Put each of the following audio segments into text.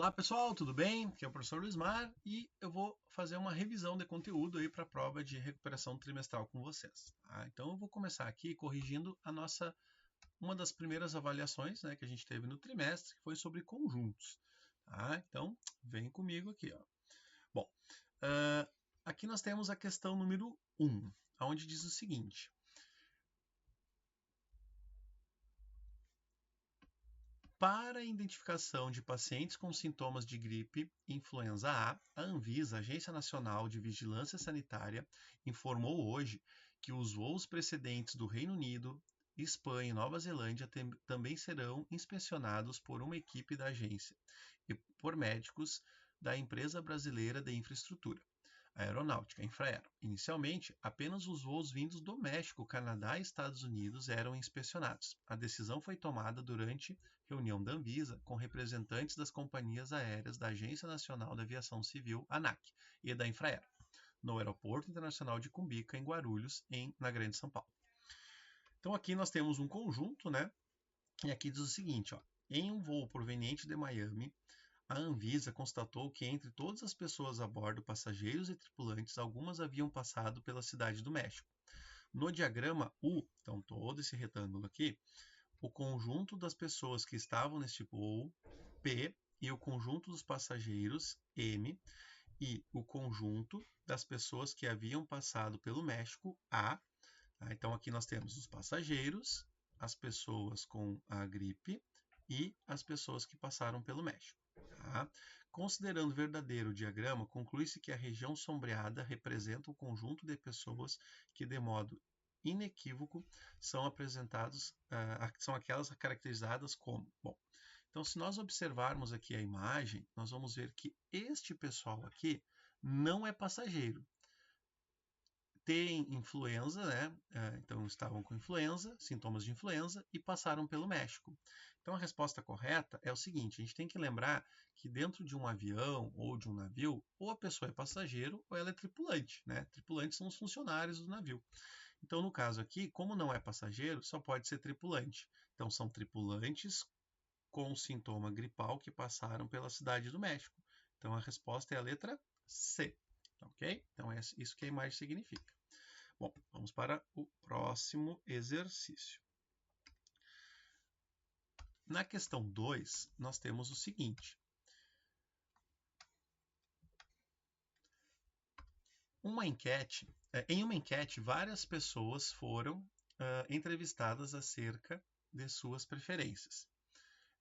Olá pessoal, tudo bem? Aqui é o professor Luismar e eu vou fazer uma revisão de conteúdo aí para a prova de recuperação trimestral com vocês. Tá? Então eu vou começar aqui corrigindo uma das primeiras avaliações, né, que a gente teve no trimestre, que foi sobre conjuntos. Tá? Então vem comigo aqui. Ó. Bom, aqui nós temos a questão número 1, onde diz o seguinte. Para a identificação de pacientes com sintomas de gripe influenza A, a Anvisa, Agência Nacional de Vigilância Sanitária, informou hoje que os voos precedentes do Reino Unido, Espanha e Nova Zelândia também serão inspecionados por uma equipe da agência e por médicos da Empresa Brasileira de Infraestrutura Aeronáutica, Infraero. Inicialmente, apenas os voos vindos do México, Canadá e Estados Unidos eram inspecionados. A decisão foi tomada durante reunião da Anvisa com representantes das companhias aéreas da Agência Nacional da Aviação Civil, ANAC, e da Infraero, no Aeroporto Internacional de Cumbica, em Guarulhos, na Grande São Paulo. Então aqui nós temos um conjunto, né? E aqui diz o seguinte, ó, em um voo proveniente de Miami, a Anvisa constatou que entre todas as pessoas a bordo, passageiros e tripulantes, algumas haviam passado pela Cidade do México. No diagrama U, então todo esse retângulo aqui, o conjunto das pessoas que estavam neste voo, P, e o conjunto dos passageiros, M, e o conjunto das pessoas que haviam passado pelo México, A. Então aqui nós temos os passageiros, as pessoas com a gripe e as pessoas que passaram pelo México. Tá? Considerando verdadeiro o diagrama, conclui-se que a região sombreada representa o conjunto de pessoas que, de modo inequívoco, são apresentados, são aquelas caracterizadas como. Bom, então, se nós observarmos aqui a imagem, nós vamos ver que este pessoal aqui não é passageiro. Tem influenza, né? Então estavam com influenza, sintomas de influenza e passaram pelo México. Então a resposta correta é o seguinte: a gente tem que lembrar que dentro de um avião ou de um navio, ou a pessoa é passageiro ou ela é tripulante, né? Tripulantes são os funcionários do navio. Então no caso aqui, como não é passageiro, só pode ser tripulante. Então são tripulantes com sintoma gripal que passaram pela Cidade do México. Então a resposta é a letra C. Ok? Então é isso que a imagem significa. Bom, vamos para o próximo exercício. Na questão 2, nós temos o seguinte. Em uma enquete, várias pessoas foram entrevistadas acerca de suas preferências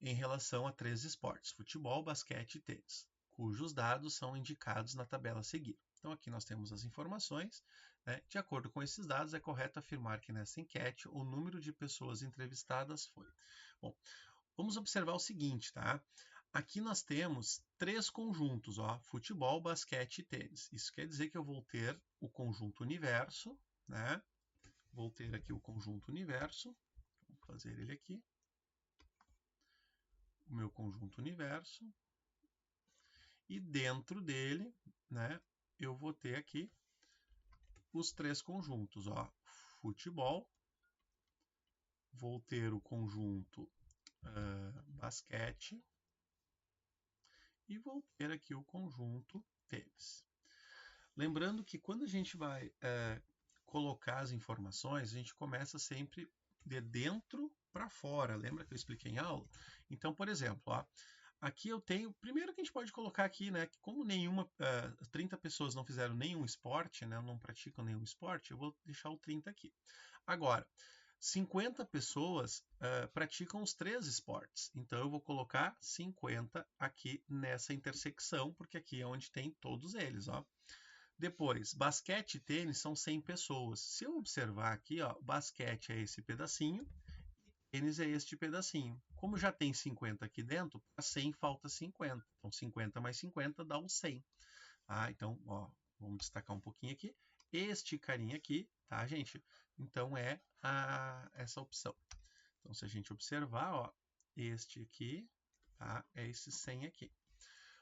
em relação a 3 esportes: futebol, basquete e tênis, cujos dados são indicados na tabela a seguir. Então aqui nós temos as informações. Né? De acordo com esses dados, é correto afirmar que nessa enquete o número de pessoas entrevistadas foi. Bom, vamos observar o seguinte, tá? Aqui nós temos 3 conjuntos, ó, futebol, basquete e tênis. Isso quer dizer que eu vou ter o conjunto universo, né? Vou ter aqui o conjunto universo. Vamos fazer ele aqui. O meu conjunto universo. E dentro dele, né, eu vou ter aqui os 3 conjuntos, ó, futebol, vou ter o conjunto basquete e vou ter aqui o conjunto tênis. Lembrando que quando a gente vai colocar as informações, a gente começa sempre de dentro para fora. Lembra que eu expliquei em aula? Então, por exemplo, ó, aqui eu tenho, primeiro que a gente pode colocar aqui, né, que como 30 pessoas não fizeram nenhum esporte, né, não praticam nenhum esporte, eu vou deixar o 30 aqui. Agora, 50 pessoas praticam os 3 esportes, então eu vou colocar 50 aqui nessa intersecção, porque aqui é onde tem todos eles, ó. Depois, basquete e tênis são 100 pessoas. Se eu observar aqui, ó, basquete é esse pedacinho, tênis é este pedacinho. Como já tem 50 aqui dentro, para 100 falta 50. Então, 50 mais 50 dá um 100. Então, ó, vamos destacar um pouquinho aqui. Este carinha aqui, tá, gente? Então, é essa opção. Então, se a gente observar, ó, este aqui, tá, é esse 100 aqui.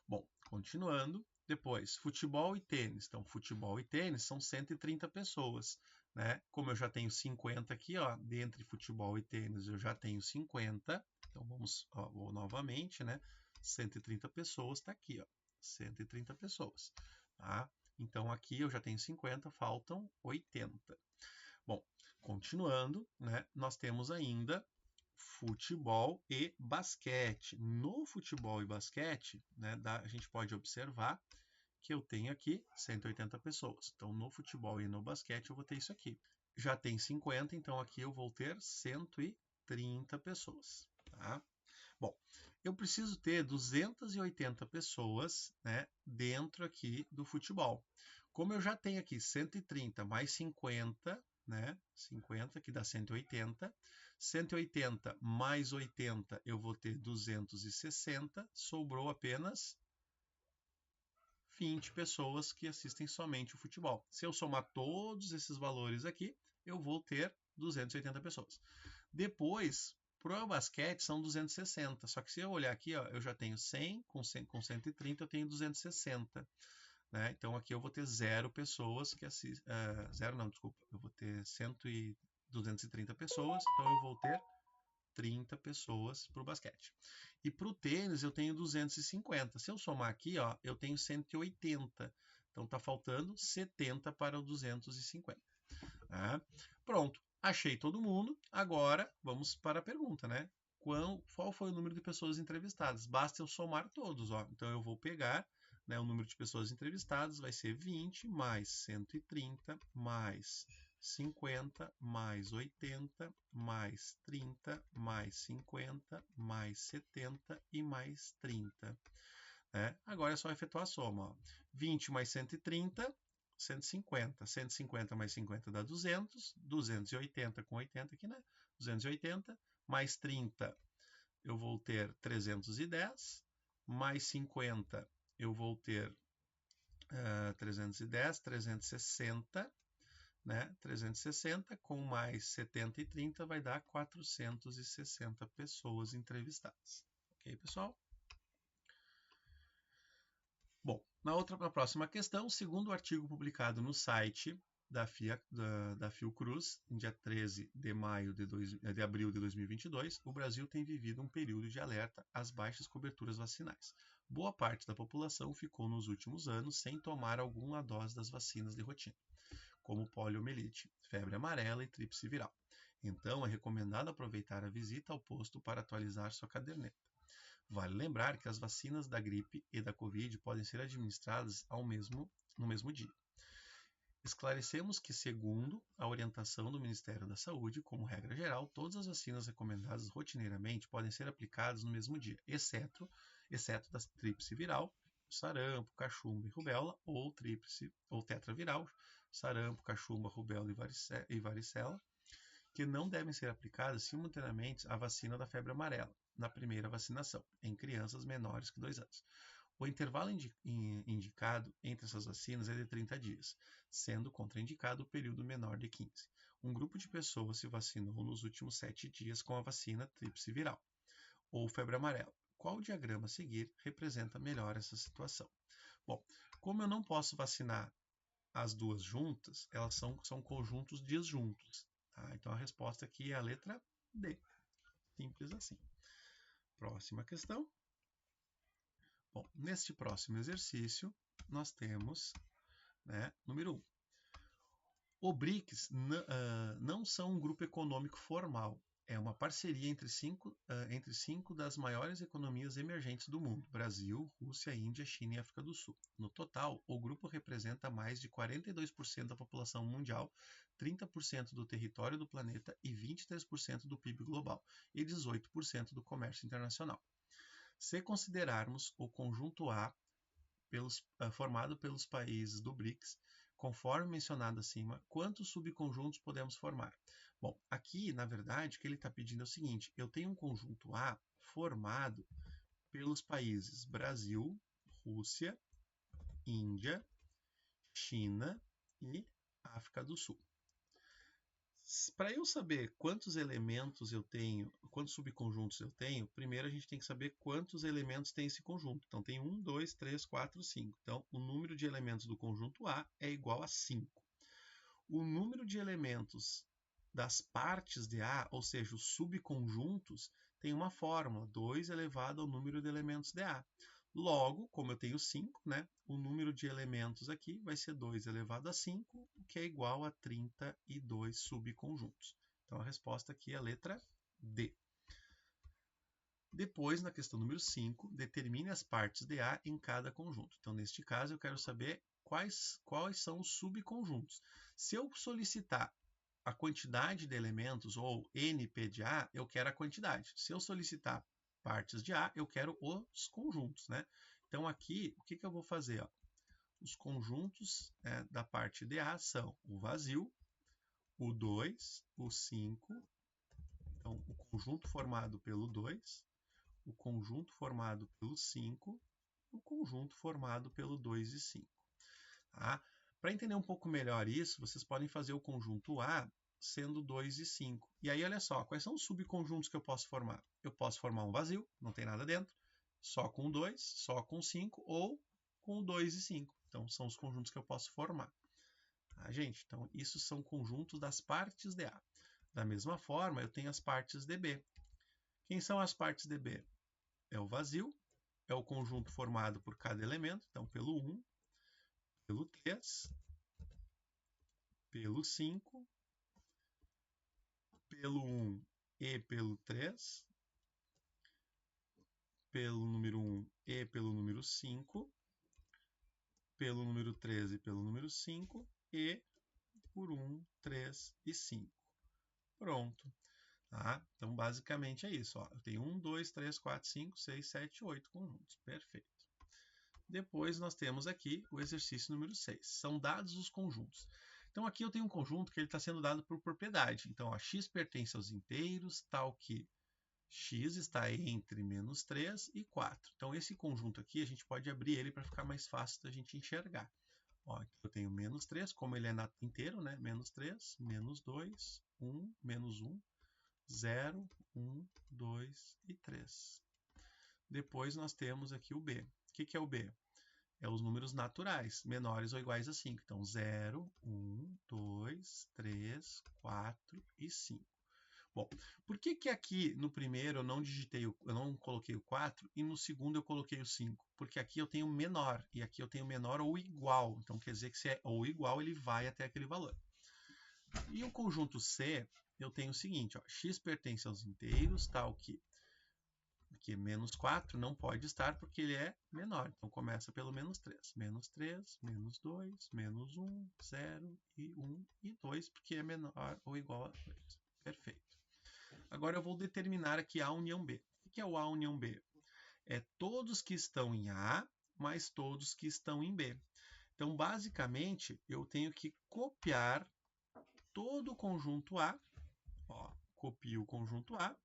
Bom, continuando. Depois, futebol e tênis. Então, futebol e tênis são 130 pessoas. Né? Como eu já tenho 50 aqui, ó, dentre futebol e tênis eu já tenho 50. Então, vou novamente, né? 130 pessoas está aqui, ó, 130 pessoas, tá? Então aqui eu já tenho 50, faltam 80. Bom, continuando, né, nós temos ainda futebol e basquete. No futebol e basquete, né, a gente pode observar que eu tenho aqui 180 pessoas. Então, no futebol e no basquete, eu vou ter isso aqui. Já tem 50, então aqui eu vou ter 130 pessoas. Tá? Bom, eu preciso ter 280 pessoas, né, dentro aqui do futebol. Como eu já tenho aqui 130 mais 50, né, 50 que dá 180, 180 mais 80 eu vou ter 260, sobrou apenas 20 pessoas que assistem somente o futebol. Se eu somar todos esses valores aqui, eu vou ter 280 pessoas. Depois, para o basquete são 260. Só que se eu olhar aqui, ó, eu já tenho 100, com 130 eu tenho 260. Né? Então aqui eu vou ter 0 pessoas que assistem. Zero não, desculpa. Eu vou ter 230 pessoas, então eu vou ter 30 pessoas para o basquete. E para o tênis eu tenho 250. Se eu somar aqui, ó, eu tenho 180. Então está faltando 70 para o 250. Tá? Pronto, achei todo mundo. Agora vamos para a pergunta, né? Qual foi o número de pessoas entrevistadas? Basta eu somar todos, ó. Então eu vou pegar, né, o número de pessoas entrevistadas, vai ser 20 mais 130 mais 50 mais 80 mais 30 mais 50 mais 70 e mais 30. Né? Agora é só efetuar a soma. Ó. 20 mais 130, 150. 150 mais 50 dá 200. 280 com 80 aqui, né? 280. Mais 30 eu vou ter 310. Mais 50 eu vou ter 310, 360. Né? 360 com mais 70 e 30 vai dar 460 pessoas entrevistadas. Ok, pessoal? Bom, na próxima questão, segundo o artigo publicado no site da Fiocruz, em dia 13 de abril de 2022, o Brasil tem vivido um período de alerta às baixas coberturas vacinais. Boa parte da população ficou nos últimos anos sem tomar alguma dose das vacinas de rotina, como poliomielite, febre amarela e tríplice viral. Então, é recomendado aproveitar a visita ao posto para atualizar sua caderneta. Vale lembrar que as vacinas da gripe e da Covid podem ser administradas no mesmo dia. Esclarecemos que, segundo a orientação do Ministério da Saúde, como regra geral, todas as vacinas recomendadas rotineiramente podem ser aplicadas no mesmo dia, exceto da tríplice viral, sarampo, cachumba e rubéola, ou tetraviral, sarampo, cachumba, rubéola e varicela, que não devem ser aplicadas simultaneamente à vacina da febre amarela, na primeira vacinação, em crianças menores que 2 anos. O intervalo indicado entre essas vacinas é de 30 dias, sendo contraindicado o período menor de 15. Um grupo de pessoas se vacinou nos últimos 7 dias com a vacina tríplice viral, ou febre amarela. Qual diagrama a seguir representa melhor essa situação? Bom, como eu não posso vacinar as duas juntas, elas são conjuntos disjuntos. Tá? Então a resposta aqui é a letra D. Simples assim. Próxima questão. Bom, neste próximo exercício, nós temos, né, número 1. O BRICS não são um grupo econômico formal. É uma parceria entre cinco das maiores economias emergentes do mundo: Brasil, Rússia, Índia, China e África do Sul. No total, o grupo representa mais de 42% da população mundial, 30% do território do planeta e 23% do PIB global, e 18% do comércio internacional. Se considerarmos o conjunto A formado pelos países do BRICS, conforme mencionado acima, quantos subconjuntos podemos formar? Bom, aqui, na verdade, o que ele está pedindo é o seguinte: eu tenho um conjunto A formado pelos países Brasil, Rússia, Índia, China e África do Sul. Para eu saber quantos elementos eu tenho, quantos subconjuntos eu tenho, primeiro a gente tem que saber quantos elementos tem esse conjunto. Então, tem 1, 2, 3, 4, 5. Então, o número de elementos do conjunto A é igual a 5. O número de elementos das partes de A, ou seja, os subconjuntos, tem uma fórmula, 2 elevado ao número de elementos de A. Logo, como eu tenho 5, né, o número de elementos aqui vai ser 2 elevado a 5, o que é igual a 32 subconjuntos. Então, a resposta aqui é a letra D. Depois, na questão número 5, determine as partes de A em cada conjunto. Então, neste caso, eu quero saber quais são os subconjuntos. Se eu solicitar a quantidade de elementos, ou NP de A, eu quero a quantidade. Se eu solicitar partes de A, eu quero os conjuntos, né? Então, aqui, o que eu vou fazer? Ó? Os conjuntos da parte de A são o vazio, o 2, o 5, então, o conjunto formado pelo 2, o conjunto formado pelo 5, o conjunto formado pelo 2 e 5. Tá? Para entender um pouco melhor isso, vocês podem fazer o conjunto A sendo 2 e 5. E aí, olha só, quais são os subconjuntos que eu posso formar? Eu posso formar um vazio, não tem nada dentro, só com 2, só com 5 ou com 2 e 5. Então, são os conjuntos que eu posso formar. Tá, gente? Então, isso são conjuntos das partes de A. Da mesma forma, eu tenho as partes de B. Quem são as partes de B? É o vazio, é o conjunto formado por cada elemento, então pelo 1, pelo 3, pelo 5, pelo 1 e pelo 3, pelo número 1 e pelo número 5, pelo número 13 e pelo número 5 e por 1, 3 e 5. Pronto. Tá? Então, basicamente é isso. Ó. Eu tenho 1, 2, 3, 4, 5, 6, 7, 8 conjuntos. Perfeito. Depois nós temos aqui o exercício número 6. São dados os conjuntos. Então aqui eu tenho um conjunto que ele está sendo dado por propriedade. Então, ó, x pertence aos inteiros, tal que x está entre menos 3 e 4. Então esse conjunto aqui, a gente pode abrir ele para ficar mais fácil da gente enxergar. Ó, aqui eu tenho menos 3, como ele é inteiro, né? Menos 3, menos 2, 1, menos 1, 0, 1, 2 e 3. Depois nós temos aqui o B. O que é o B? É os números naturais, menores ou iguais a 5. Então, 0, 1, 2, 3, 4 e 5. Bom, por que aqui no primeiro eu não coloquei o 4 e no segundo eu coloquei o 5? Porque aqui eu tenho menor e aqui eu tenho menor ou igual. Então, quer dizer que se é ou igual, ele vai até aquele valor. E o conjunto C, eu tenho o seguinte, ó, x pertence aos inteiros, tal que menos 4 não pode estar porque ele é menor. Então, começa pelo menos 3. Menos 3, menos 2, menos 1, 0 e 1 e 2, porque é menor ou igual a 2. Perfeito. Agora eu vou determinar aqui A união B. O que é o A união B? É todos que estão em A mais todos que estão em B. Então, basicamente, eu tenho que copiar todo o conjunto A. Ó, copio o conjunto A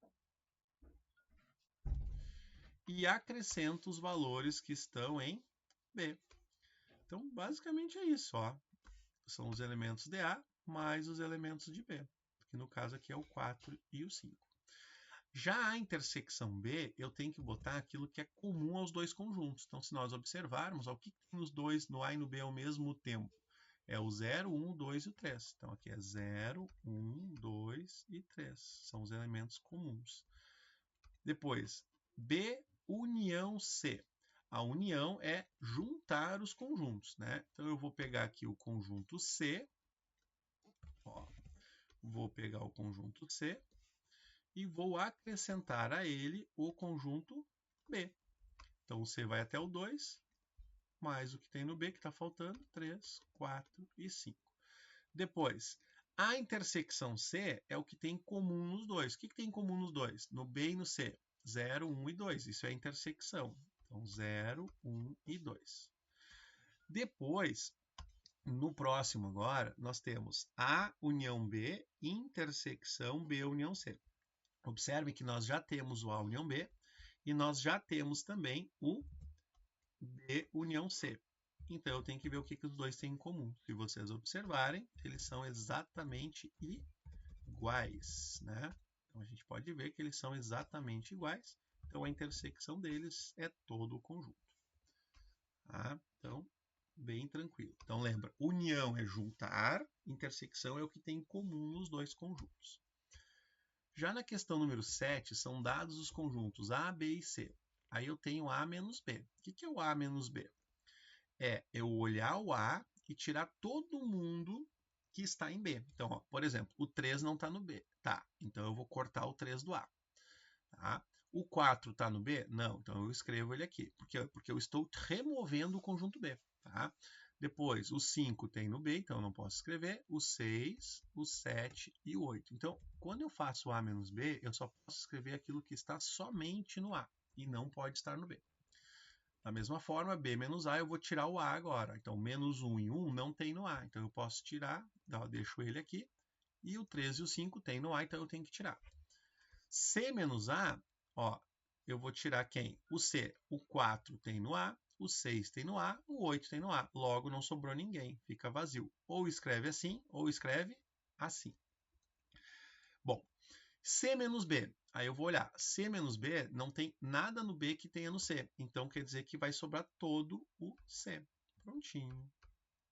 e acrescento os valores que estão em B. Então, basicamente é isso. Ó. São os elementos de A mais os elementos de B, que no caso aqui é o 4 e o 5. Já a intersecção B, eu tenho que botar aquilo que é comum aos dois conjuntos. Então, se nós observarmos, ó, o que tem nos dois, no A e no B ao mesmo tempo? É o 0, 1, 2 e o 3. Então, aqui é 0, 1, 2 e 3. São os elementos comuns. Depois, B união C. A união é juntar os conjuntos, né? Então, eu vou pegar aqui o conjunto C. Ó, vou pegar o conjunto C e vou acrescentar a ele o conjunto B. Então, o C vai até o 2, mais o que tem no B, que está faltando, 3, 4 e 5. Depois, a intersecção C é o que tem em comum nos dois. O que tem em comum nos dois? No B e no C? 0, 1 e 2. Isso é a intersecção. Então, 0, 1 e 2. Depois, no próximo agora, nós temos A união B, intersecção B união C. Observe que nós já temos o A união B e nós já temos também o B união C. Então, eu tenho que ver o que os dois têm em comum. Se vocês observarem, eles são exatamente iguais, né? Então, a gente pode ver que eles são exatamente iguais. Então, a intersecção deles é todo o conjunto. Tá? Então, bem tranquilo. Então, lembra, união é juntar, intersecção é o que tem em comum nos dois conjuntos. Já na questão número 7, são dados os conjuntos A, B e C. Aí eu tenho A menos B. O que é o A menos B? É eu olhar o A e tirar todo mundo que está em B. Então, ó, por exemplo, o 3 não está no B. Tá, então eu vou cortar o 3 do A. Tá? O 4 está no B? Não, então eu escrevo ele aqui, porque eu estou removendo o conjunto B. Tá? Depois, o 5 tem no B, então eu não posso escrever. O 6, o 7 e o 8. Então, quando eu faço A menos B, eu só posso escrever aquilo que está somente no A e não pode estar no B. Da mesma forma, B menos A, eu vou tirar o A agora. Então, menos 1 e 1 não tem no A. Então, eu posso tirar, então, eu deixo ele aqui. E o 3 e o 5 tem no A, então eu tenho que tirar. C menos A, ó, eu vou tirar quem? O C. O 4 tem no A, o 6 tem no A, o 8 tem no A. Logo, não sobrou ninguém, fica vazio. Ou escreve assim, ou escreve assim. Bom, C menos B. Aí eu vou olhar. C menos B não tem nada no B que tenha no C. Então, quer dizer que vai sobrar todo o C. Prontinho.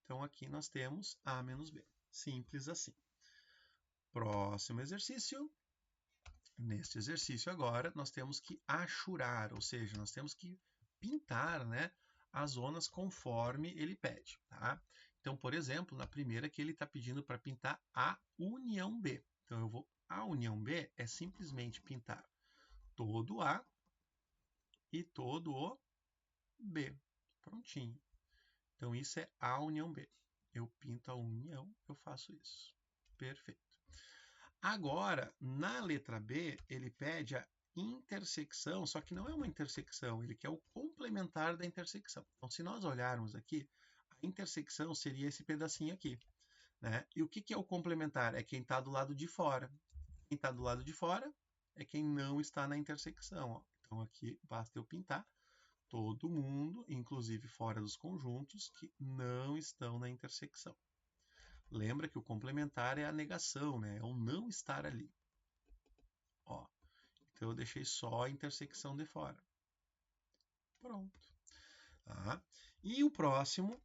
Então, aqui nós temos A menos B. Simples assim. Próximo exercício. Neste exercício agora, nós temos que achurar, ou seja, nós temos que pintar, né, as zonas conforme ele pede. Tá? Então, por exemplo, na primeira que ele está pedindo para pintar a união B. Então, a união B é simplesmente pintar todo A e todo o B. Prontinho. Então, isso é a união B. Eu pinto a união, eu faço isso. Perfeito. Agora, na letra B, ele pede a intersecção, só que não é uma intersecção, ele quer o complementar da intersecção. Então, se nós olharmos aqui, a intersecção seria esse pedacinho aqui. Né? E o que é o complementar? É quem está do lado de fora. Quem está do lado de fora é quem não está na intersecção. Ó. Então, aqui basta eu pintar todo mundo, inclusive fora dos conjuntos, que não estão na intersecção. Lembra que o complementar é a negação, né? É o não estar ali. Ó, então eu deixei só a intersecção de fora. Pronto. Tá? E o próximo,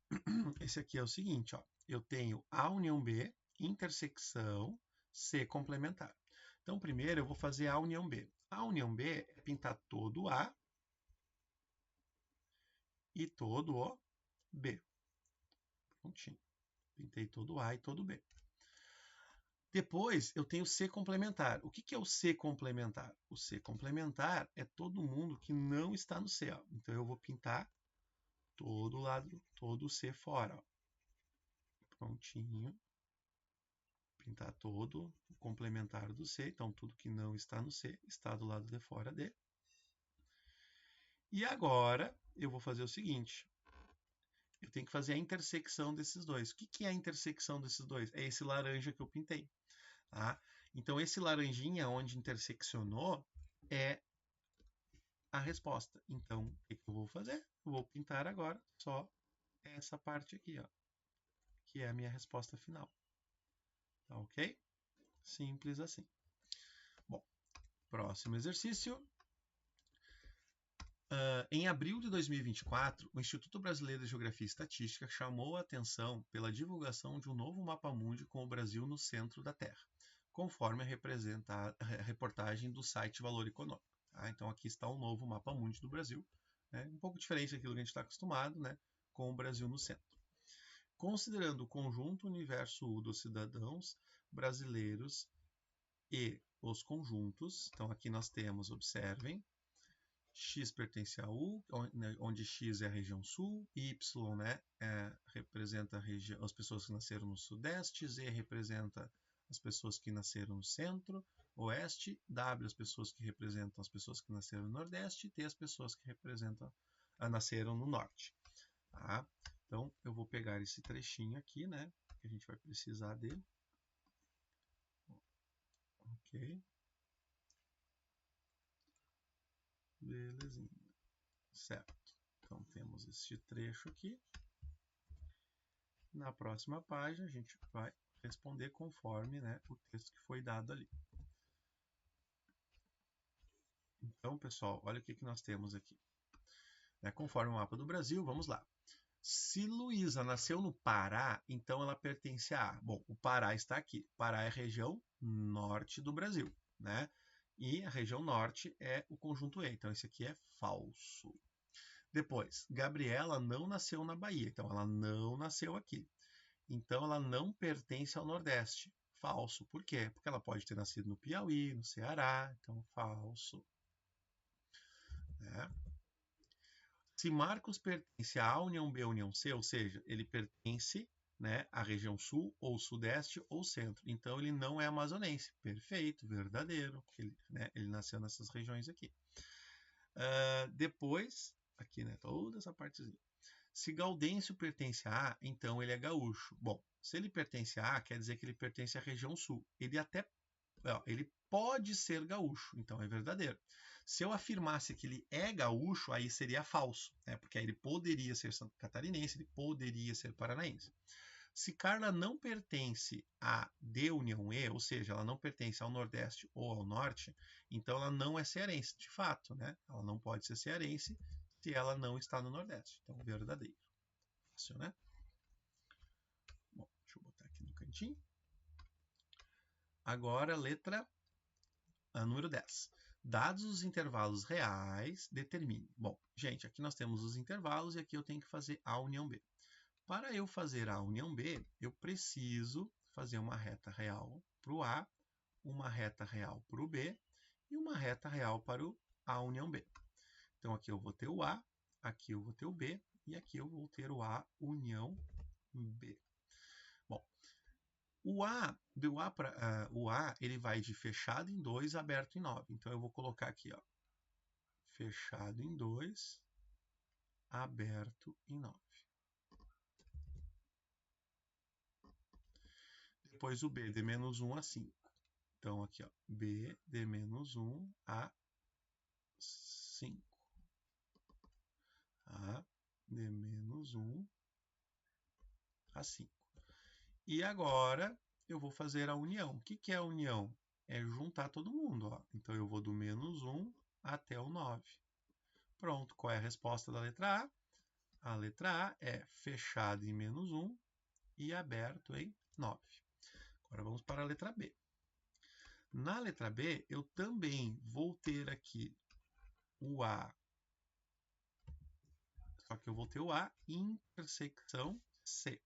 esse aqui é o seguinte, ó. Eu tenho A união B, intersecção, C complementar. Então, primeiro eu vou fazer A união B. A união B é pintar todo A e todo o B. Prontinho. Pintei todo A e todo B. Depois, eu tenho C complementar. O que é o C complementar? O C complementar é todo mundo que não está no C. Ó. Então, eu vou pintar todo lado, todo o C fora. Ó. Prontinho. Pintar todo o complementar do C. Então, tudo que não está no C está do lado de fora D. E agora, eu vou fazer o seguinte. Eu tenho que fazer a intersecção desses dois. O que é a intersecção desses dois? É esse laranja que eu pintei. Tá? Então, esse laranjinha onde interseccionou é a resposta. Então, o que eu vou fazer? Eu vou pintar agora só essa parte aqui, ó, que é a minha resposta final. Tá ok? Simples assim. Bom, próximo exercício. Em abril de 2024, o Instituto Brasileiro de Geografia e Estatística chamou a atenção pela divulgação de um novo mapa-mundi com o Brasil no centro da Terra, conforme a reportagem do site Valor Econômico. Tá? Então, aqui está um novo mapa-mundi do Brasil, né? Um pouco diferente daquilo que a gente está acostumado, né? Com o Brasil no centro. Considerando o conjunto universo dos cidadãos brasileiros e os conjuntos, então aqui nós temos, observem, X pertence a U, onde X é a região sul, Y, né, representa as pessoas que nasceram no sudeste, Z representa as pessoas que nasceram no centro, oeste, W as pessoas que representam as pessoas que nasceram no nordeste, T as pessoas que nasceram no norte. Tá? Então, eu vou pegar esse trechinho aqui, né, que a gente vai precisar dele. Ok. Belezinha. Certo. Então, temos este trecho aqui. Na próxima página, a gente vai responder conforme, né, o texto que foi dado ali. Então, pessoal, olha o que nós temos aqui. Conforme o mapa do Brasil, vamos lá. Se Luísa nasceu no Pará, então ela pertence a... Bom, o Pará está aqui. Pará é a região norte do Brasil. né? E a região norte é o conjunto E. Então, esse aqui é falso. Depois, Gabriela não nasceu na Bahia. Então, ela não nasceu aqui. Então, ela não pertence ao Nordeste. Falso. Por quê? Porque ela pode ter nascido no Piauí, no Ceará. Então, falso. Né? Se Marcos pertence à União B, União C, ou seja, ele pertence, né, à região sul, ou sudeste, ou centro. Então, ele não é amazonense. Perfeito, verdadeiro. Porque ele, né, ele nasceu nessas regiões aqui. Depois, aqui, né, toda essa partezinha. Se Gaudêncio pertence a A, então ele é gaúcho. Bom, se ele pertence a A, quer dizer que ele pertence à região sul. Ele pode ser gaúcho, então é verdadeiro. Se eu afirmasse que ele é gaúcho, aí seria falso, né? Porque aí ele poderia ser catarinense, ele poderia ser paranaense. Se Carla não pertence a D União E, ou seja, ela não pertence ao Nordeste ou ao Norte, então ela não é cearense, de fato, né? Ela não pode ser cearense se ela não está no Nordeste. Então, verdadeiro. Fácil, né? Bom, deixa eu botar aqui no cantinho. Agora, letra a número 10. Dados os intervalos reais, determine. Bom, gente, aqui nós temos os intervalos e aqui eu tenho que fazer a união B. Para eu fazer a união B, eu preciso fazer uma reta real para o A, uma reta real para o B e uma reta real para o A união B. Então, aqui eu vou ter o A, aqui eu vou ter o B e aqui eu vou ter o A união B. Bom, o A, ele vai de fechado em 2, aberto em 9. Então, eu vou colocar aqui, ó, fechado em 2, aberto em 9. Depois o B, de menos 1 a 5. Então, aqui, ó, B de menos 1 a 5. Tá? De menos 1 a 5. E agora eu vou fazer a união. O que é a união? É juntar todo mundo. Ó. Então, eu vou do menos 1 até o 9. Pronto, qual é a resposta da letra A? A letra A é fechado em menos 1 e aberto em 9. Agora vamos para a letra B. Na letra B, eu também vou ter aqui o A, só que eu vou ter o A intersecção C.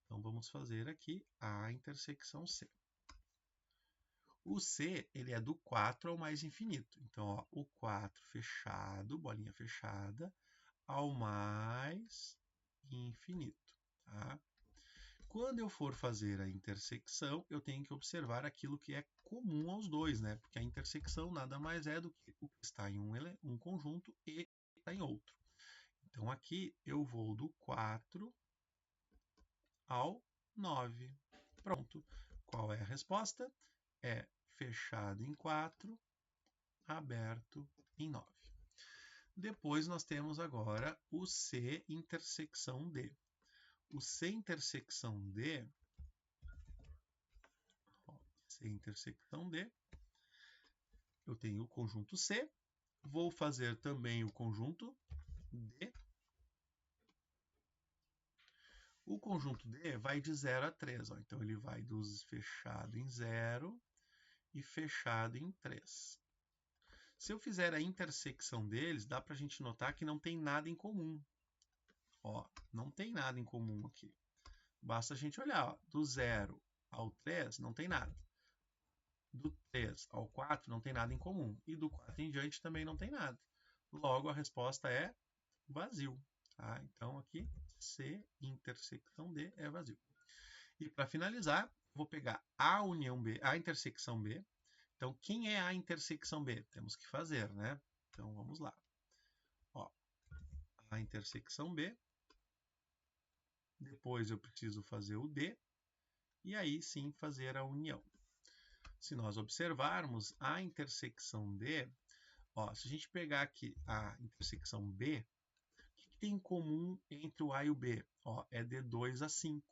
Então, vamos fazer aqui A intersecção C. O C, ele é do 4 ao mais infinito. Então, ó, o 4 fechado, bolinha fechada, ao mais infinito. Tá? Quando eu for fazer a intersecção, eu tenho que observar aquilo que é comum aos dois, né? Porque a intersecção nada mais é do que o que está em um conjunto e está em outro. Então, aqui eu vou do 4 ao 9. Pronto. Qual é a resposta? É fechado em 4, aberto em 9. Depois nós temos agora o C intersecção D. O C intersecção D, eu tenho o conjunto C, vou fazer também o conjunto D. O conjunto D vai de 0 a 3, ó. Então ele vai dos fechado em 0 e fechado em 3. Se eu fizer a intersecção deles, dá para a gente notar que não tem nada em comum. Ó, não tem nada em comum aqui. Basta a gente olhar, ó, do 0 ao 3 não tem nada. Do 3 ao 4 não tem nada em comum. E do 4 em diante também não tem nada. Logo, a resposta é vazio. Tá? Então, aqui, C intersecção D é vazio. E para finalizar, vou pegar a união B, a intersecção B. Então, quem é a intersecção B? Temos que fazer, né? Então, vamos lá. Ó, a intersecção B. Depois eu preciso fazer o D. E aí sim fazer a união. Se nós observarmos a intersecção D, ó, se a gente pegar aqui a intersecção B, o que tem em comum entre o A e o B? Ó, é de 2 a 5.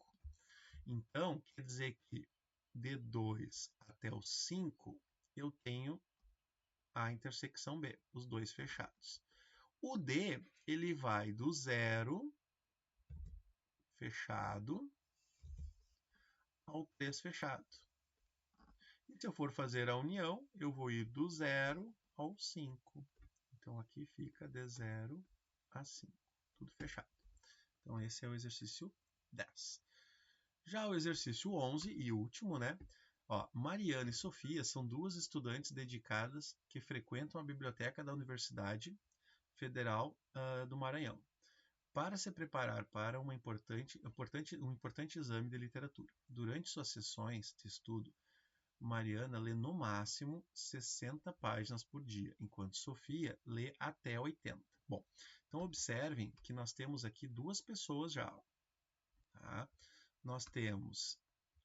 Então, quer dizer que de 2 até o 5, eu tenho a intersecção B, os dois fechados. O D, ele vai do 0, fechado, ao 3 fechado. E se eu for fazer a união, eu vou ir do 0 ao 5. Então, aqui fica de 0 a 5. Tudo fechado. Então, esse é o exercício 10. Já o exercício 11 e último, né? Ó, Mariana e Sofia são duas estudantes dedicadas que frequentam a biblioteca da Universidade Federal do Maranhão para se preparar para um importante exame de literatura. Durante suas sessões de estudo, Mariana lê no máximo 60 páginas por dia, enquanto Sofia lê até 80. Bom, então observem que nós temos aqui duas pessoas já. Tá? Nós temos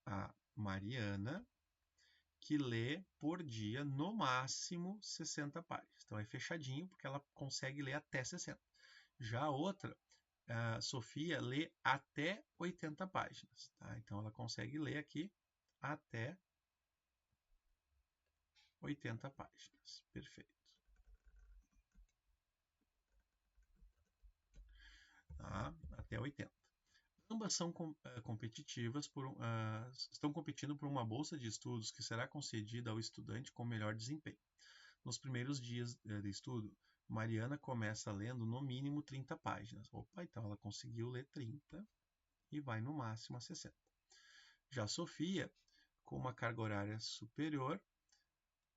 a Mariana, que lê por dia no máximo 60 páginas. Então é fechadinho, porque ela consegue ler até 60. Já a outra, a Sofia, lê até 80 páginas. Tá? Então ela consegue ler aqui até 80 páginas. Perfeito. Tá? Até 80. Ambas são competitivas estão competindo por uma bolsa de estudos que será concedida ao estudante com melhor desempenho. Nos primeiros dias de estudo, Mariana começa lendo no mínimo 30 páginas. Opa, então ela conseguiu ler 30 e vai no máximo a 60. Já Sofia, com uma carga horária superior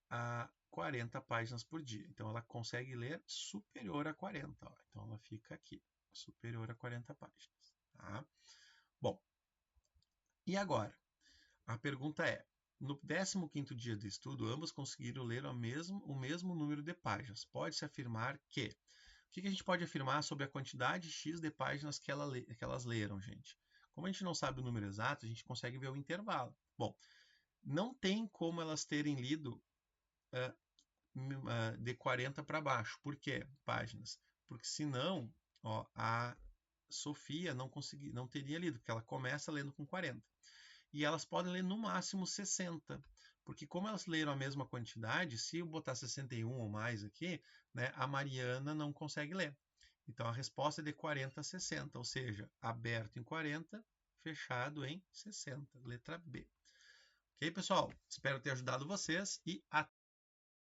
a 40 páginas por dia. Então ela consegue ler superior a 40. Ó. Então ela fica aqui, superior a 40 páginas. Tá? Bom, e agora? A pergunta é: no 15º dia de estudo, ambos conseguiram ler o mesmo número de páginas. Pode-se afirmar que... O que a gente pode afirmar sobre a quantidade X de páginas que elas leram, gente? Como a gente não sabe o número exato, a gente consegue ver o intervalo. Bom, não tem como elas terem lido de 40 para baixo. Por quê? Páginas. Porque senão, ó, a Sofia não teria lido, porque ela começa lendo com 40. E elas podem ler no máximo 60, porque como elas leram a mesma quantidade, se eu botar 61 ou mais aqui, né, a Mariana não consegue ler. Então a resposta é de 40 a 60, ou seja, aberto em 40, fechado em 60, letra B. Ok, pessoal? Espero ter ajudado vocês e até